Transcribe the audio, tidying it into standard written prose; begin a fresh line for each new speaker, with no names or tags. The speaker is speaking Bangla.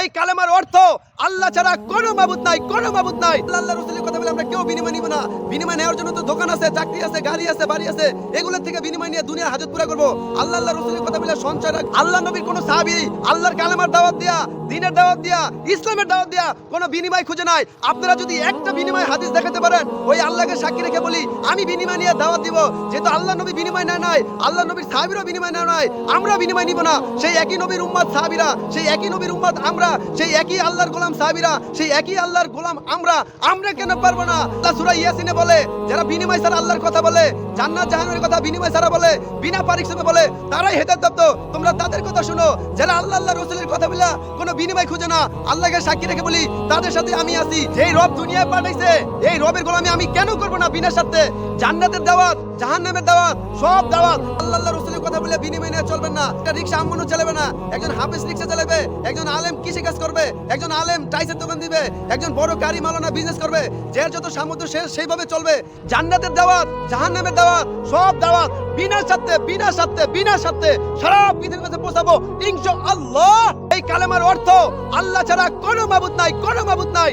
এই কালেমার অর্থ আল্লাহ ছাড়া কোনো মাবুদ নাই, কোনো মাবুদ নাই। আল্লাহ রাসূলের কথা বলে আমরা কেউ বিনিময় নিব না। বিনিময় নেওয়ার জন্য তো দোকান আছে, চাকরি আছে, গাড়ি আছে, বাড়ি আছে, এগুলোর থেকে বিনিময় নিয়ে দুনিয়ার হাজত পুরা করব। আল্লাহ রাসূলের কথা বলে সঞ্চয় রাখ। আল্লাহ নবীর কোন সাহাবী আল্লাহর কালেমার দাওয়াত দিয়া, দ্বীনের দাওয়াত দিয়া, ইসলামের দাওয়াত দিয়া কোনো বিনিময় খুঁজে নাই। আপনারা যদি একটা বিনিময় হাদিস দেখাতে পারেন, ওই আল্লাহকে সাক্ষী রেখে বলি আমি বিনিময় নিয়ে দাওয়াত দিব। যেহেতু আল্লাহ নবী বিনিময় নেয় নাই, আল্লাহ নবীর সাহাবীরাও বিনিময় নেয় নাই, আমরাও বিনিময় নিব না। সেই একই নবীর উম্মত সাহাবীরা, সেই একই নবীর উম্মত আমরা, সেই একই আল্লাহর গোলাম সাহাবীরা, সেই একই আল্লাহর গোলাম আমরা কেন পারবো না? আল্লাহ সূরা ইয়াসিনে বলে, যারা বিনিময় ছাড়া আল্লাহর কথা বলে, জান্নাত জাহান্নামের কথা বিনিময় ছাড়া বলে, বিনা পারিশ্রমিকে বলে, তারাই হেদায়েতপ্রাপ্ত। তোমরা তাদের কথা শুনো যারা আল্লাহ রাসূলের কথা বলে কোনো বিনিময় খুঁজে না। আল্লাহকে সাক্ষী রেখে বলি তাদের সাথে আমি আছি। যেই রব দুনিয়ায় পাঠাইছে, এই রবের গোলামি আমি কেন করব না বিনা স্বার্থে? জান্নাতের দাওয়াত, জাহান্নামের দাওয়াত, সব দাওয়াত আল্লাহ রাসূলের কথা বলে বিনিময় নিয়ে চলবেন না। একটা রিকশা আম্মনও চালাবে না, একজন হাফেজ রিকশা চালাবে, একজন আলেম কৃষি কাজ করবে, একজন আলেম টাইসের দোকান দিবে, একজন বড় গাড়ি মালানা বিজনেস করবে। যার যত সামর্থ্য সে সেইভাবে চলবে। জান্নাতের দাওয়াত, জাহান্নামের দাওয়াত, সব দাওয়াত বিনা স্বার্থে, বিনা স্বার্থে, বিনা স্বার্থে সারা পৃথিবীর কাছে পৌঁছাবো ইনশাআল্লাহ। এই কালেমার অর্থ আল্লাহ ছাড়া কোনো মাবুদ নাই, কোনো মাবুদ নাই।